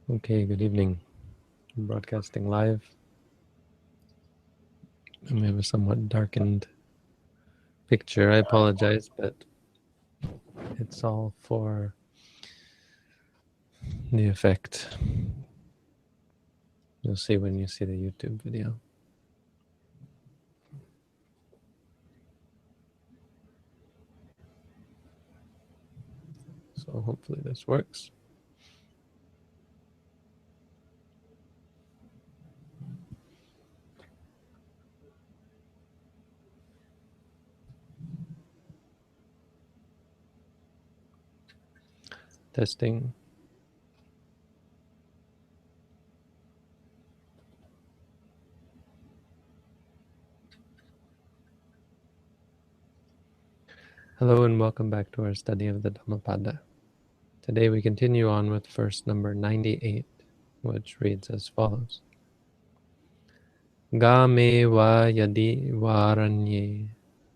Okay, good evening. I'm broadcasting live. And we have a somewhat darkened picture. I apologize, but it's all for the effect. You'll see when you see the YouTube video. So hopefully this works. Testing. Hello and welcome back to our study of the Dhammapada. Today we continue on with verse number 98, which reads as follows. Game va yadi varanye,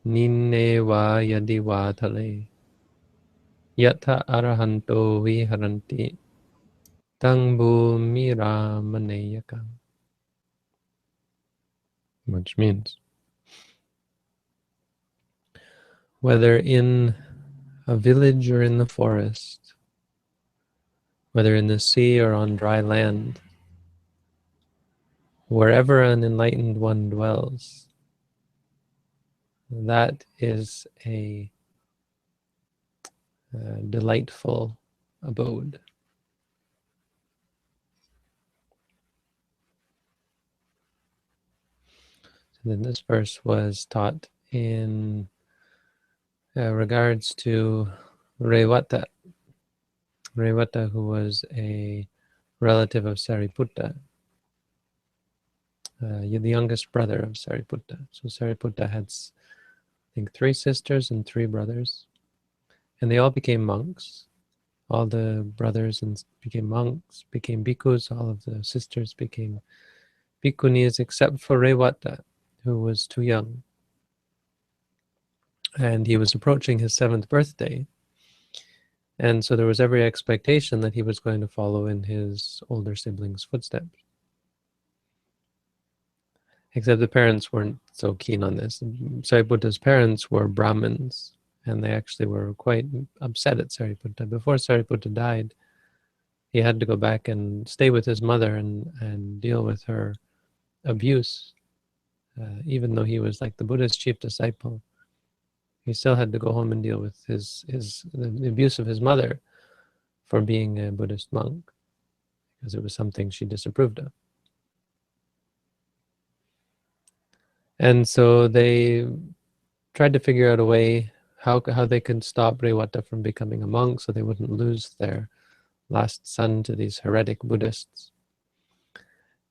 ninne va yadi vatale, yatha arahanto viharanti, tang bhumira maneyakam. Which means, whether in a village or in the forest, whether in the sea or on dry land, wherever an enlightened one dwells, that is a delightful abode. So then this verse was taught in regards to Revata, who was a relative of Sariputta, the youngest brother of Sariputta. So Sariputta had, I think, 3 sisters and 3 brothers, and they all became monks. All the brothers became monks, became bhikkhus. All of the sisters became bhikkhunis, except for Revata, who was too young. And he was approaching his 7th birthday, and so there was every expectation that he was going to follow in his older siblings' footsteps. Except the parents weren't so keen on this. Sariputta's parents were Brahmins, and they actually were quite upset at Sariputta. Before Sariputta died, he had to go back and stay with his mother and deal with her abuse. Even though he was like the Buddha's chief disciple, he still had to go home and deal with the abuse of his mother for being a Buddhist monk, because it was something she disapproved of. And so they tried to figure out a way how they could stop Revata from becoming a monk so they wouldn't lose their last son to these heretic Buddhists.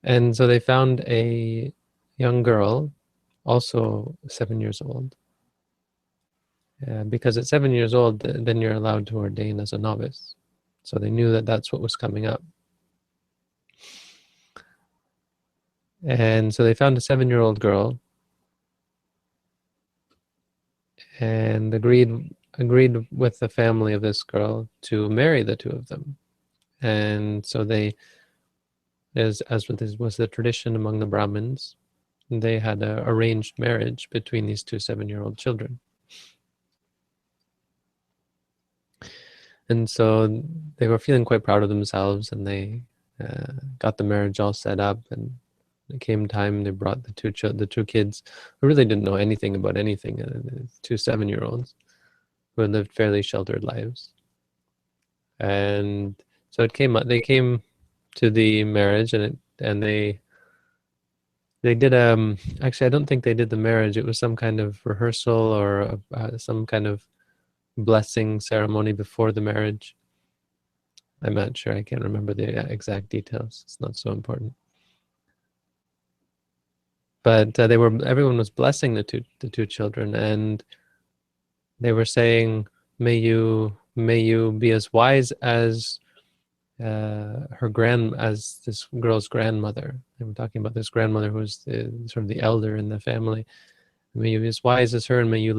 And so they found a young girl, also 7 years old, because at 7 years old, then you're allowed to ordain as a novice. So they knew that that's what was coming up. And so they found a 7-year-old girl and agreed with the family of this girl to marry the 2 of them. And so they, as was the tradition among the Brahmins, they had an arranged marriage between these 2 7-year-old children. And so they were feeling quite proud of themselves, and they got the marriage all set up. And it came time, they brought the two kids who really didn't know anything about anything, 2 7-year-olds who had lived fairly sheltered lives. And so they came to the marriage, and they did actually I don't think they did the marriage. It was some kind of rehearsal or some kind of blessing ceremony before the marriage. I'm not sure. I can't remember the exact details. It's not so important. But everyone was blessing the two children, and they were saying, may you be as wise as as this girl's grandmother. And we're talking about this grandmother who was sort of the elder in the family. May you be as wise as her, and may you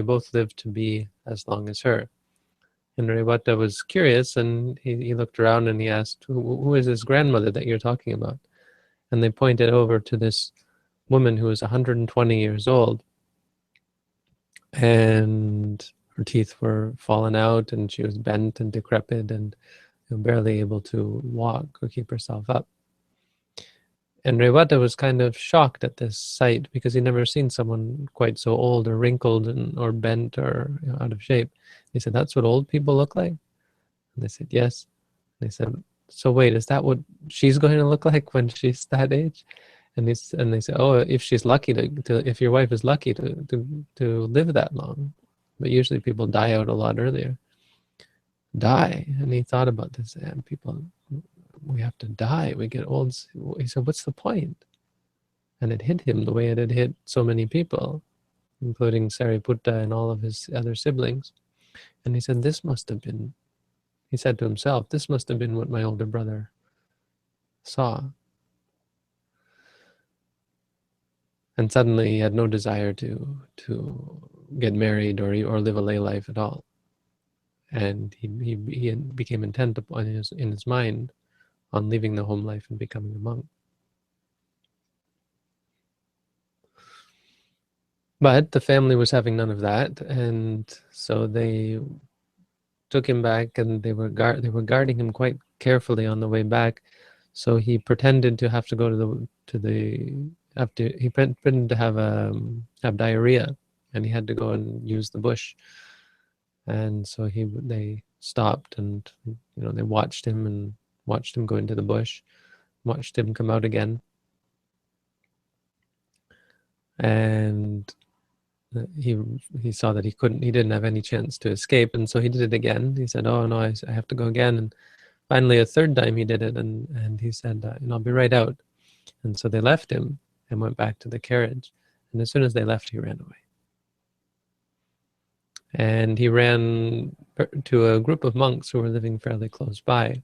both live to be as long as her. And Revata was curious, and he looked around and he asked, who is this grandmother that you're talking about? And they pointed over to this woman who was 120 years old, and her teeth were fallen out, and she was bent and decrepit, and barely able to walk or keep herself up. And Revata was kind of shocked at this sight because he'd never seen someone quite so old or wrinkled or bent or out of shape. He said, "That's what old people look like?" And they said, "Yes." And they said, "So wait, is that what she's going to look like when she's that age?" And they said, "Oh, if she's lucky if your wife is lucky to live that long, but usually people die out a lot earlier." Die? And he thought about this, and people, we have to die. We get old. He said, "What's the point?" And it hit him the way it had hit so many people, including Sariputta and all of his other siblings. And he said, "This must have been," he said to himself, "this must have been what my older brother saw." And suddenly he had no desire to get married or live a lay life at all. And he became intent upon in his mind on leaving the home life and becoming a monk. But the family was having none of that, and so they took him back, and they were guarding him quite carefully on the way back. So he pretended to have to go he pretended to have diarrhea, and he had to go and use the bush. And so they stopped, and they watched him go into the bush, watched him come out again, and he saw that he didn't have any chance to escape, and so he did it again. He said, "Oh no, I have to go again." And finally, a third time he did it, and he said, "I'll be right out." And so they left him and went back to the carriage. And as soon as they left, he ran away. And he ran to a group of monks who were living fairly close by,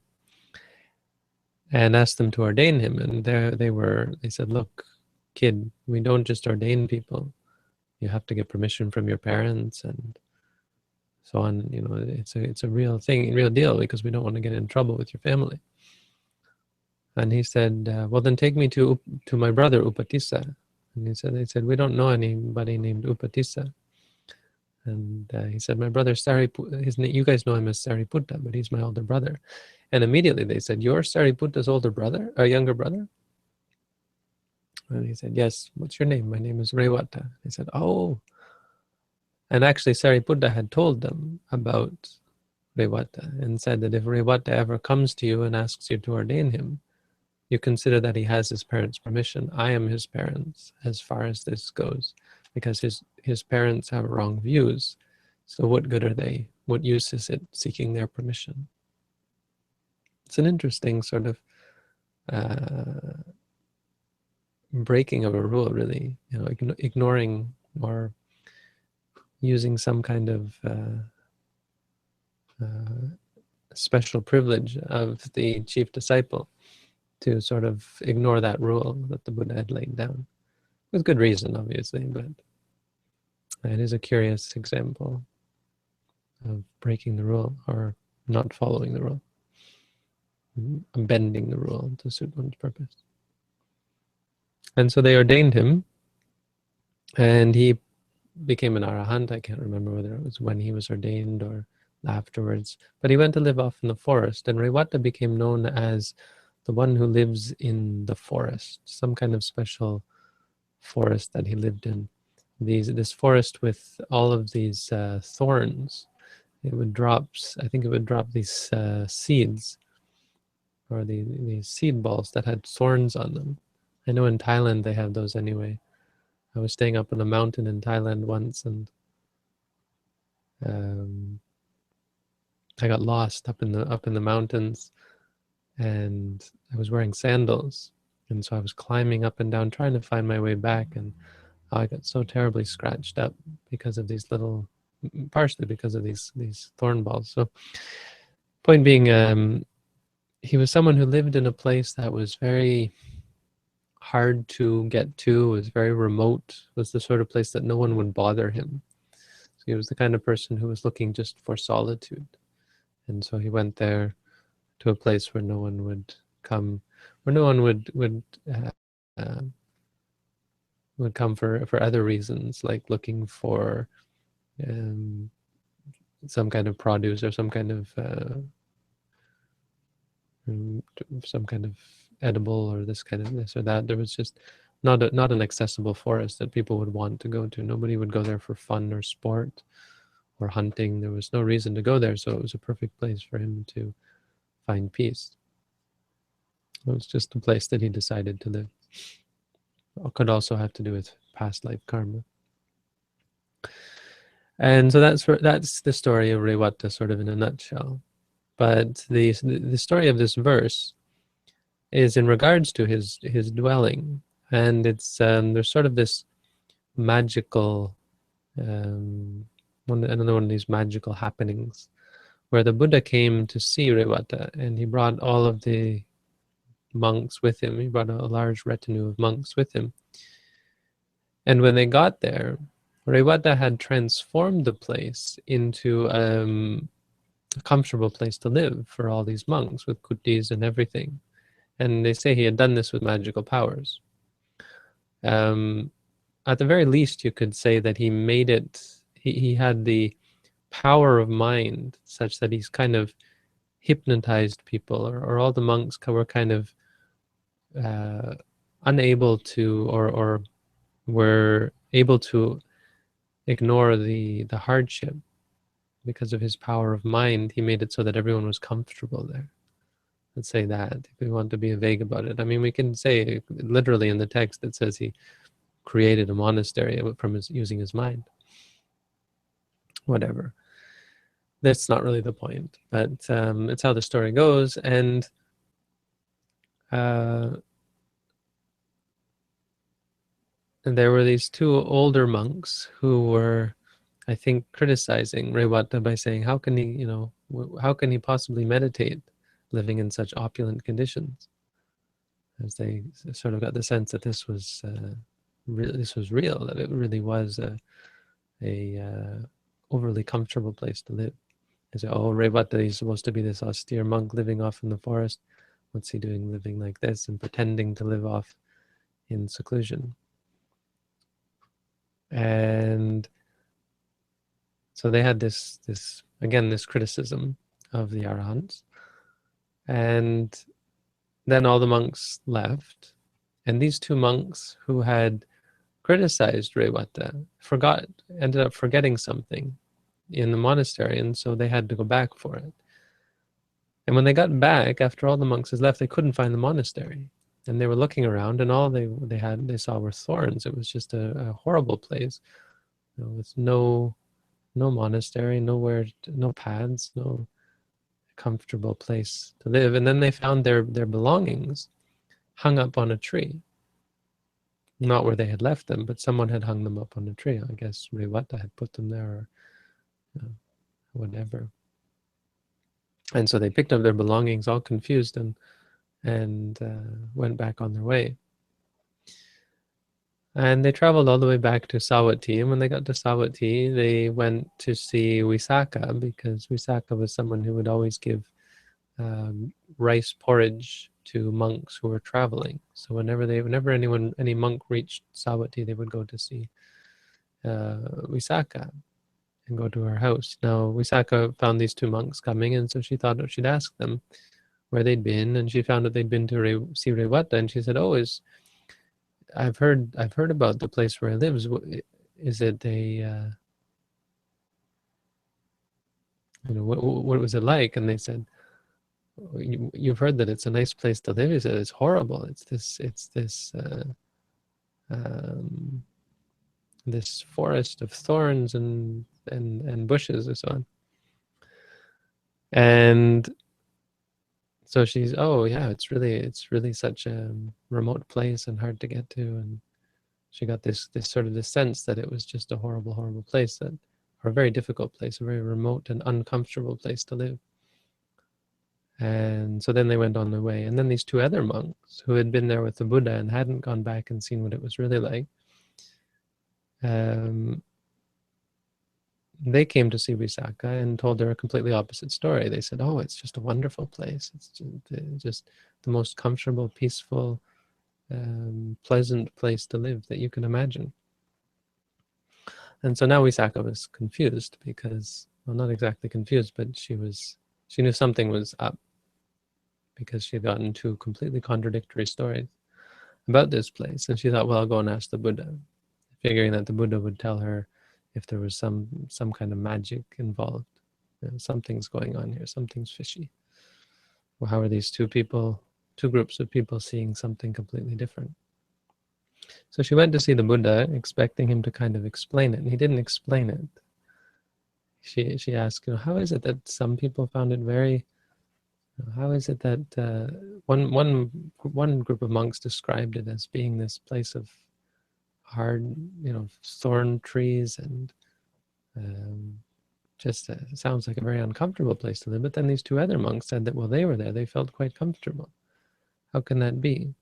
and asked them to ordain him. And they said, "Look, kid, we don't just ordain people. You have to get permission from your parents and so on. It's a real thing, real deal, because we don't want to get in trouble with your family." And he said, "Well, then take me to my brother Upatissa." And they said, "We don't know anybody named Upatissa." And he said, "My brother Sariputta, you guys know him as Sariputta, but he's my older brother." And immediately they said, "You're Sariputta's older brother, or younger brother?" And he said, "Yes." "What's your name?" "My name is Revata." They said, "Oh." And actually Sariputta had told them about Revata and said that if Revata ever comes to you and asks you to ordain him, you consider that he has his parents' permission. I am his parents as far as this goes, because his parents have wrong views. So what good are they? What use is it seeking their permission? It's an interesting sort of breaking of a rule, really. Ignoring or using some kind of special privilege of the chief disciple to sort of ignore that rule that the Buddha had laid down. With good reason, obviously, but it is a curious example of breaking the rule or not following the rule, bending the rule to suit one's purpose. And so they ordained him, and he became an arahant. I can't remember whether it was when he was ordained or afterwards, but he went to live off in the forest, and Revata became known as the one who lives in the forest, some kind of special forest that he lived in. This forest with all of these thorns. I think it would drop these seeds, or these seed balls that had thorns on them. I know in Thailand they have those anyway. I was staying up on a mountain in Thailand once, and I got lost up in the mountains, and I was wearing sandals, and so I was climbing up and down trying to find my way back, and I got so terribly scratched up because of these little, partially because of these thorn balls. So point being, he was someone who lived in a place that was very hard to get to, was very remote, was the sort of place that no one would bother him. So he was the kind of person who was looking just for solitude. And so he went there to a place where no one would come, where no one would come for other reasons, like looking for um, some kind of produce or some kind of edible or this kind of this or that. There was just not an accessible forest that people would want to go to. Nobody would go there for fun or sport or hunting. There was no reason to go there, so it was a perfect place for him to find peace. It was just a place that he decided to live. It could also have to do with past life karma. And so that's the story of Rewata, sort of in a nutshell. But the story of this verse is in regards to his dwelling, and it's there's sort of this magical another one of these magical happenings where the Buddha came to see Rewata, and he brought all of the monks with him. He brought a large retinue of monks with him. And when they got there, Rewata had transformed the place into a comfortable place to live for all these monks with kutis and everything. And they say he had done this with magical powers. At the very least, you could say that he made it, he had the power of mind such that he's kind of hypnotized people, or all the monks were kind of unable to, or were able to ignore the hardship. Because of his power of mind, he made it so that everyone was comfortable there. Let's say that, if we want to be vague about it. I mean, we can say literally in the text it says he created a monastery from using his mind. Whatever. That's not really the point, but it's how the story goes. And there were these two older monks who were, I think, criticizing Rewata by saying, how can he possibly meditate living in such opulent conditions? As they sort of got the sense that this was real, that it really was a overly comfortable place to live. They say, oh, Rewata, he's supposed to be this austere monk living off in the forest. What's he doing living like this and pretending to live off in seclusion? And so they had this criticism of the Arahants. And then all the monks left. And these two monks who had criticized Rewata ended up forgetting something in the monastery, and so they had to go back for it. And when they got back, after all the monks had left, they couldn't find the monastery. And they were looking around, and all they saw were thorns. It was just a horrible place, with no monastery, no paths, no comfortable place to live. And then they found their belongings hung up on a tree. Not where they had left them, but someone had hung them up on a tree. I guess Rewata had put them there, or whatever. And so they picked up their belongings, all confused, and went back on their way. And they traveled all the way back to Sawati. And when they got to Sawati, they went to see Wisaka, because Wisaka was someone who would always give rice porridge to monks who were traveling. So whenever any monk reached Sawati, they would go to see Wisaka and go to her house. Now Wisaka found these two monks coming, and so she thought she'd ask them where they'd been, and she found that they'd been to see Rewata, and she said, "Oh, I've heard about the place where he lives. Is it a what was it like?" And they said, "You've heard that it's a nice place to live." He said, "It's horrible. It's this forest of thorns and bushes and so on." And so she's, "Oh yeah, it's really such a remote place and hard to get to." And she got this sense that it was just a horrible place, or a very difficult place, a very remote and uncomfortable place to live. And so then they went on their way. And then these two other monks who had been there with the Buddha and hadn't gone back and seen what it was really like, they came to see Visakha and told her a completely opposite story. They said, "Oh, it's just a wonderful place. It's just the most comfortable, peaceful, pleasant place to live that you can imagine." And so now Visakha was confused because, well, not exactly confused, but she knew something was up because she had gotten two completely contradictory stories about this place. And she thought, well, I'll go and ask the Buddha, figuring that the Buddha would tell her if there was some kind of magic involved. You know, something's going on here, something's fishy. Well, how are these two groups of people seeing something completely different? So she went to see the Buddha, expecting him to kind of explain it, and he didn't explain it. She asked, how is it that some people found it very, how is it that one group of monks described it as being this place of hard, thorn trees, and just sounds like a very uncomfortable place to live. But then these two other monks said that, well, they were there, they felt quite comfortable. How can that be?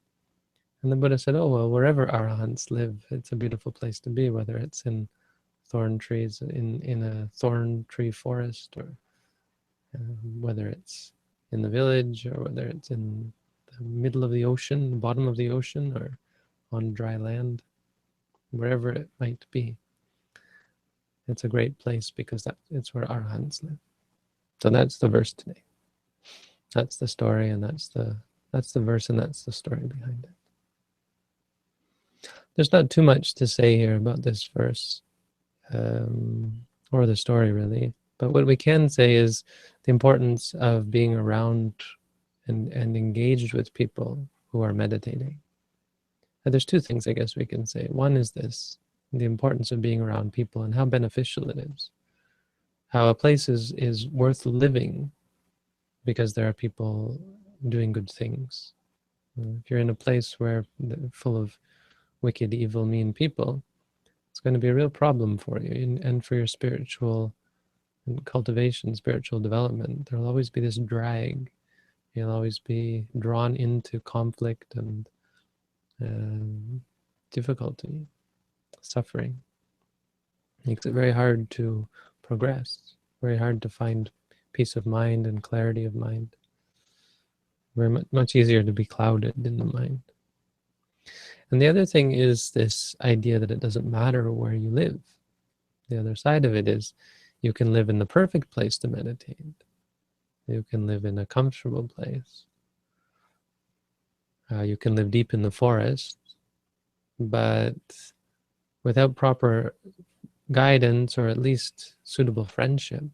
And the Buddha said, oh, well, wherever arahants live, it's a beautiful place to be, whether it's in thorn trees, in a thorn tree forest, or whether it's in the village, or whether it's in the middle of the ocean, the bottom of the ocean, or on dry land, wherever it might be. It's a great place because it's where arahants live. So that's the verse today. That's the story, and that's the verse, and that's the story behind it. There's not too much to say here about this verse, or the story really. But what we can say is the importance of being around and engaged with people who are meditating. And there's two things I guess we can say. One is this, the importance of being around people and how beneficial it is. How a place is worth living because there are people doing good things. If you're in a place where full of wicked, evil, mean people, it's going to be a real problem for you and for your spiritual cultivation, spiritual development. There'll always be this drag. You'll always be drawn into conflict and difficulty, suffering. It makes it very hard to progress, very hard to find peace of mind and clarity of mind. Very much easier to be clouded in the mind. And the other thing is this idea that it doesn't matter where you live. The other side of it is you can live in the perfect place to meditate. You can live in a comfortable place. You can live deep in the forest, but without proper guidance, or at least suitable friendship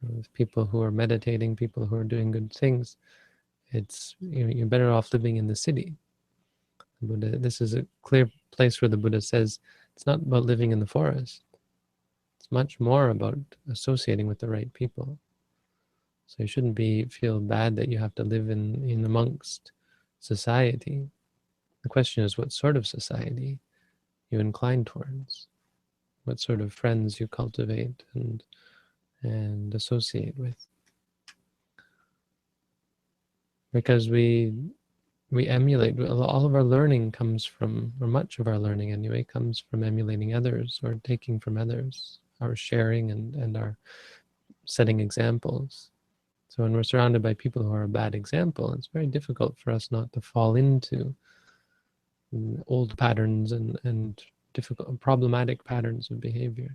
with people who are meditating, people who are doing good things, it's you're better off living in the city. Buddha, this is a clear place where the Buddha says it's not about living in the forest. It's much more about associating with the right people. So you shouldn't feel bad that you have to live in amongst society. The question is, what sort of society you incline towards, what sort of friends you cultivate and associate with. Because we emulate, all of our learning comes from, or much of our learning anyway, comes from emulating others or taking from others, our sharing and our setting examples. So when we're surrounded by people who are a bad example, it's very difficult for us not to fall into old patterns and difficult, problematic patterns of behavior.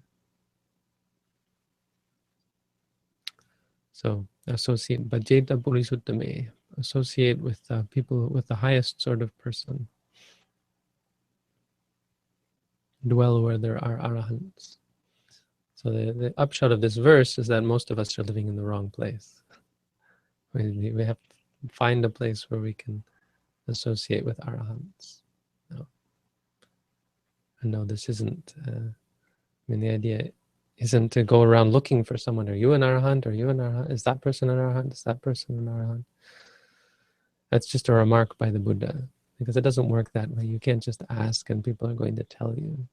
So associate, bhajeta purisuttame, associate with people, with the highest sort of person. Dwell where there are arahants. So the upshot of this verse is that most of us are living in the wrong place. We have to find a place where we can associate with arahants. No, this isn't, the idea isn't to go around looking for someone. Are you an arahant? Are you an arahant? Is that person an arahant? Is that person an arahant? That's just a remark by the Buddha, because it doesn't work that way. You can't just ask and people are going to tell you.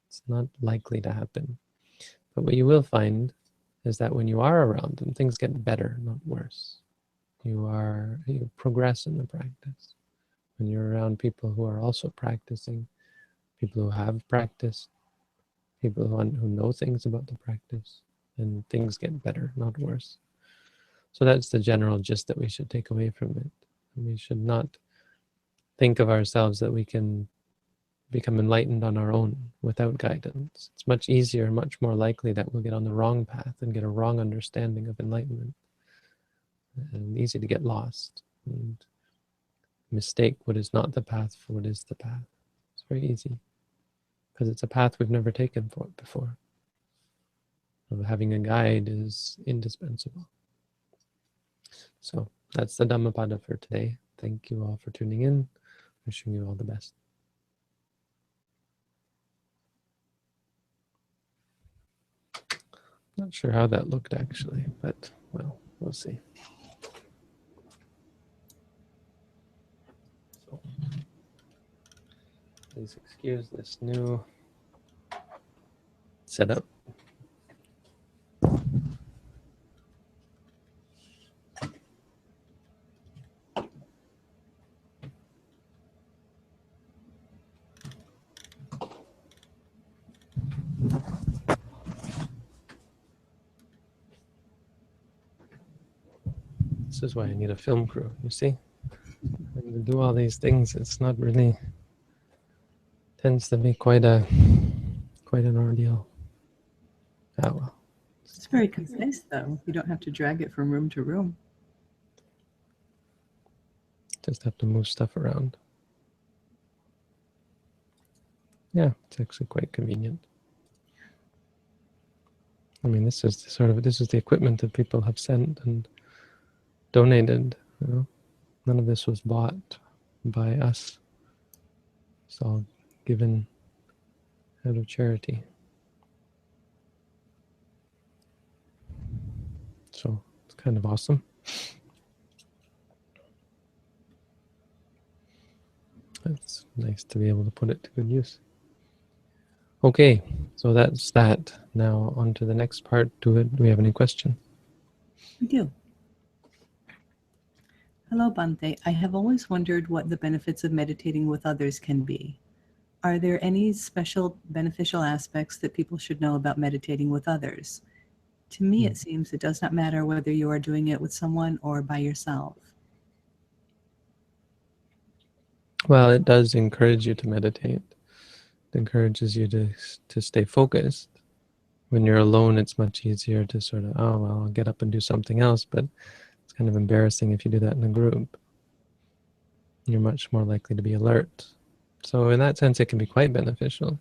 It's not likely to happen. But what you will find is that when you are around them, things get better, not worse. You progress in the practice. When you're around people who are also practicing, people who have practiced, people who know things about the practice, and things get better, not worse. So that's the general gist that we should take away from it. We should not think of ourselves that we can become enlightened on our own without guidance. It's much easier, much more likely that we'll get on the wrong path and get a wrong understanding of enlightenment, and easy to get lost and mistake what is not the path for what is the path. It's very easy because it's a path we've never taken before. So having a guide is indispensable. So that's the Dhammapada for today. Thank you all for tuning in. Wishing you all the best. Not sure how that looked actually, but well, we'll see. So, please excuse this new setup. This is why I need a film crew, you see? And to do all these things, it's not really, tends to be quite an ordeal. Ah, well. It's very concise, though. You don't have to drag it from room to room. Just have to move stuff around. Yeah, it's actually quite convenient. I mean, this is the equipment that people have sent and donated. You know, none of this was bought by us. It's all given out of charity. So it's kind of awesome. It's nice to be able to put it to good use. Okay, so that's that. Now on to the next part. Do we have any questions? We do. Hello, Bhante. I have always wondered what the benefits of meditating with others can be. Are there any special beneficial aspects that people should know about meditating with others? To me, it seems it does not matter whether you are doing it with someone or by yourself. Well, it does encourage you to meditate. It encourages you to stay focused. When you're alone, it's much easier to sort of, oh, well, I'll get up and do something else, but it's kind of embarrassing if you do that in a group. You're much more likely to be alert. So in that sense, it can be quite beneficial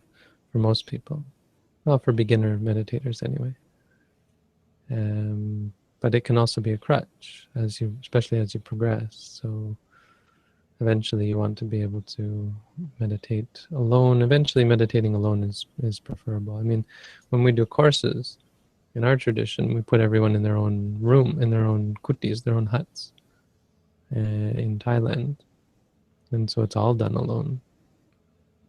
for most people. Well, for beginner meditators anyway. But it can also be a crutch, especially as you progress. So eventually you want to be able to meditate alone. Eventually meditating alone is preferable. I mean, when we do courses, in our tradition, we put everyone in their own room, in their own kutis, their own huts in Thailand. And so it's all done alone.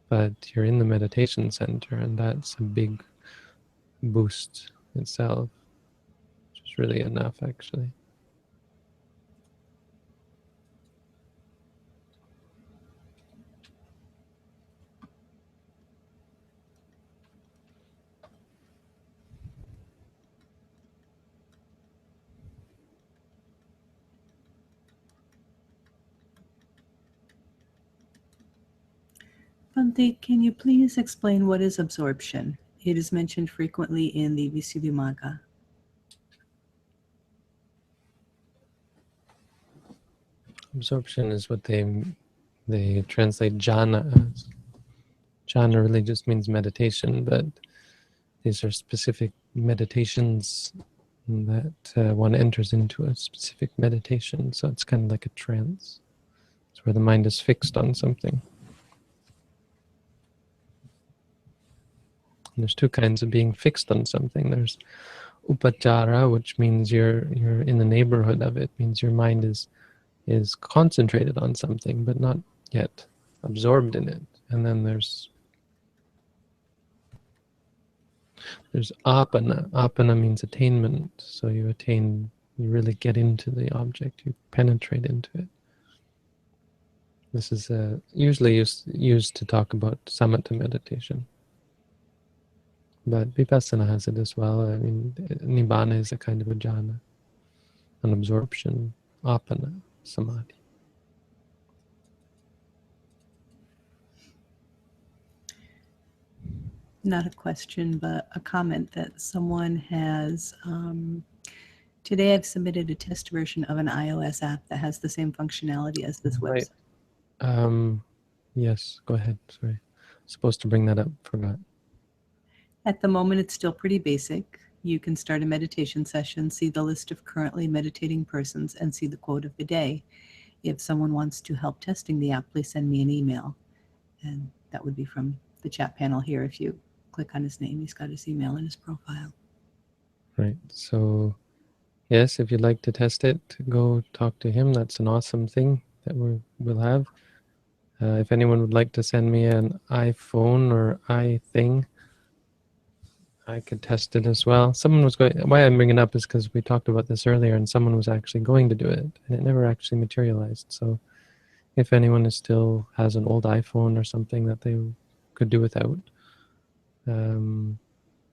But you're in the meditation center, and that's a big boost itself, which is really enough, actually. Bhante, can you please explain what is absorption? It is mentioned frequently in the Visuddhimagga. Absorption is what they translate jhana as. Jhana really just means meditation, but these are specific meditations that one enters into a specific meditation. So it's kind of like a trance. It's where the mind is fixed on something. And there's two kinds of being fixed on something. There's upachara, which means you're in the neighborhood of it. Means your mind is concentrated on something, but not yet absorbed in it. And then there's apana. Apana means attainment. So you really get into the object, you penetrate into it. This is usually used to talk about samatha meditation. But Vipassana has it as well. I mean, Nibbana is a kind of a jhana, an absorption, apana, samadhi. Not a question, but a comment that someone has. Today I've submitted a test version of an iOS app that has the same functionality as this Right. website. Yes, go ahead. Sorry. Supposed to bring that up, forgot. At the moment, it's still pretty basic. You can start a meditation session, see the list of currently meditating persons, and see the quote of the day. If someone wants to help testing the app, please send me an email. And that would be from the chat panel here. If you click on his name, he's got his email in his profile. Right. So, yes, if you'd like to test it, go talk to him. That's an awesome thing that we'll have. If anyone would like to send me an iPhone or iThing, I could test it as well. Someone was going. Why I'm bringing it up is because we talked about this earlier, and someone was actually going to do it, and it never actually materialized. So, if anyone is still has an old iPhone or something that they could do without, I'm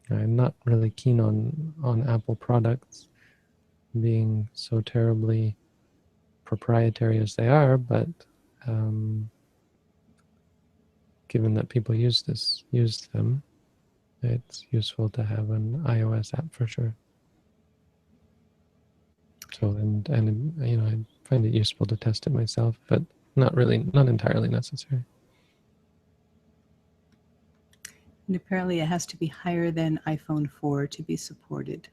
not really keen on Apple products being so terribly proprietary as they are, but given that people use them, it's useful to have an iOS app for sure. So and I find it useful to test it myself, but not entirely necessary. And apparently it has to be higher than iPhone 4 to be supported.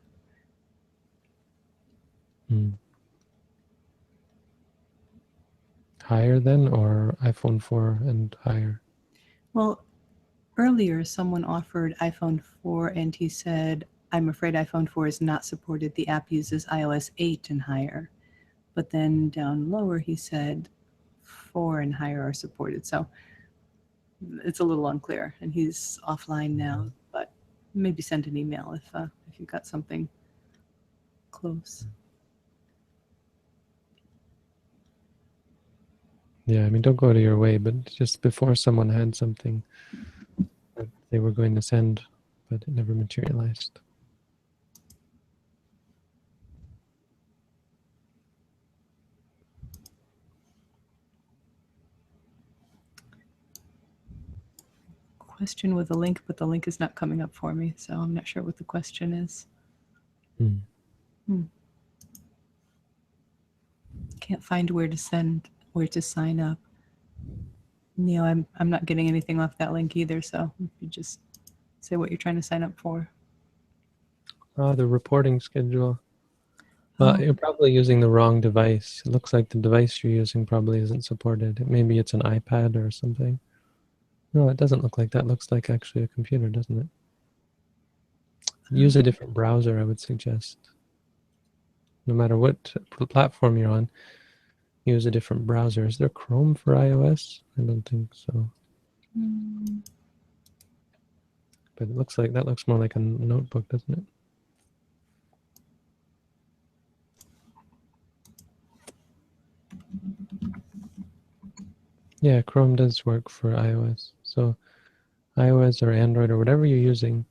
Higher than, or iPhone 4 and higher? Well, earlier someone offered iPhone 4 and he said, I'm afraid iPhone 4 is not supported. The app uses iOS 8 and higher. But then down lower he said 4 and higher are supported. So it's a little unclear, and he's offline now, but maybe send an email if you've got something close. Yeah, I mean, don't go to your way, but just before someone had something that they were going to send, but it never materialized. Question with a link, but the link is not coming up for me, so I'm not sure what the question is. Can't find where to sign up. I'm not getting anything off that link either, so if you just say what you're trying to sign up for. The reporting schedule. Well, you're probably using the wrong device. It looks like the device you're using probably isn't supported. Maybe it's an iPad or something. No, it doesn't look like that. It looks like actually a computer, doesn't it? Use a different browser, I would suggest. No matter what platform you're on, use a different browser. Is there Chrome for iOS? I don't think so. But it looks like that looks more like a notebook, doesn't it? Yeah, Chrome does work for iOS. So iOS or Android or whatever you're using,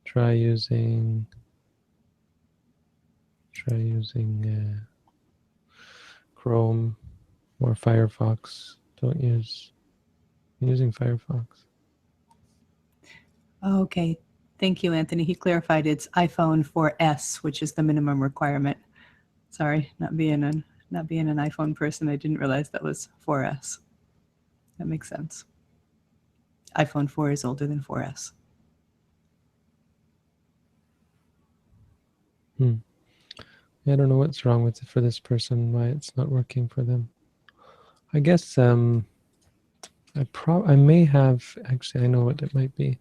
try using Chrome or Firefox. Don't use using Firefox. Okay. Thank you, Anthony. He clarified it's iPhone 4S, which is the minimum requirement. Sorry, not being an iPhone person, I didn't realize that was 4S. That makes sense. iPhone 4 is older than 4S. I don't know what's wrong with it for this person, why it's not working for them. I guess I may have, actually I know what it might be.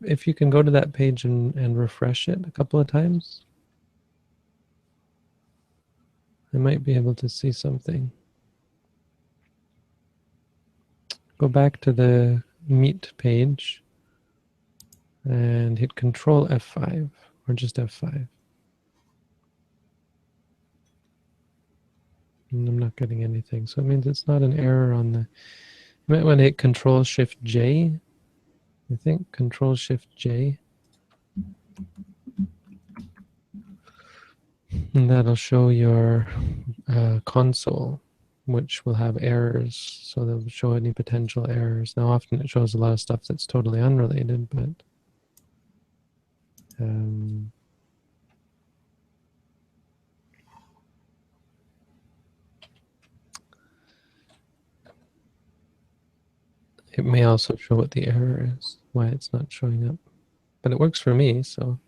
If you can go to that page and refresh it a couple of times, I might be able to see something. Go back to the Meet page and hit Control F5 or just F5. And I'm not getting anything, so it means it's not an error on the. You might want to hit Control Shift J I think Control Shift J. And that'll show your console, which will have errors. So they'll show any potential errors. Now, often it shows a lot of stuff that's totally unrelated, but it may also show what the error is, why it's not showing up. But it works for me, so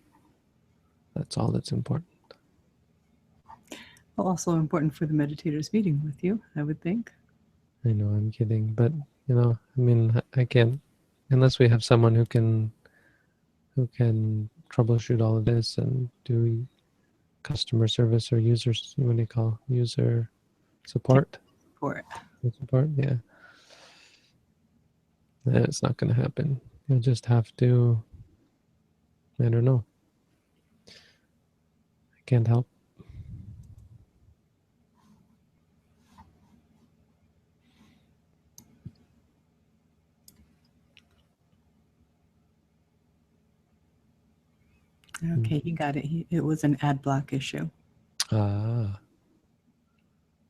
that's all that's important. Well, also important for the meditators meeting with you, I would think. I know, I'm kidding, but you know, I mean, I can't, unless we have someone who can troubleshoot all of this and do customer service or users, what do you call user support? Support, yeah. It's not going to happen. You'll just have to, I don't know. I can't help. Okay, he got it. It was an ad block issue. Ah.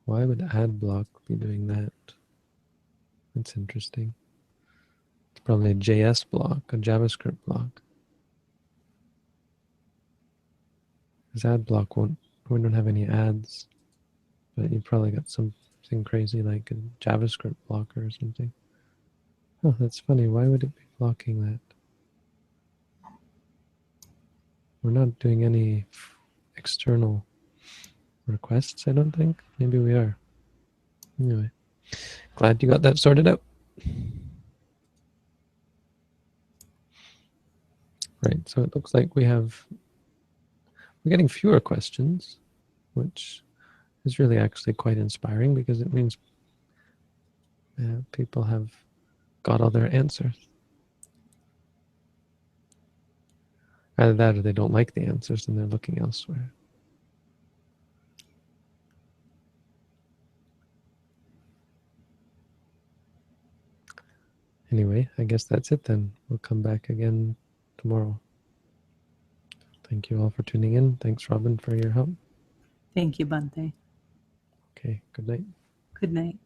Why would ad block be doing that? That's interesting. It's probably a JS block, a JavaScript block. Because ad block we don't have any ads, but you probably got something crazy like a JavaScript blocker or something. Oh, that's funny. Why would it be blocking that? We're not doing any external requests, I don't think. Maybe we are. Anyway, glad you got that sorted out. Right, so it looks like we're getting fewer questions, which is really actually quite inspiring because it means people have got all their answers. Either that or they don't like the answers and they're looking elsewhere. Anyway, I guess that's it then. We'll come back again tomorrow. Thank you all for tuning in. Thanks, Robin, for your help. Thank you, Bhante. Okay, good night. Good night.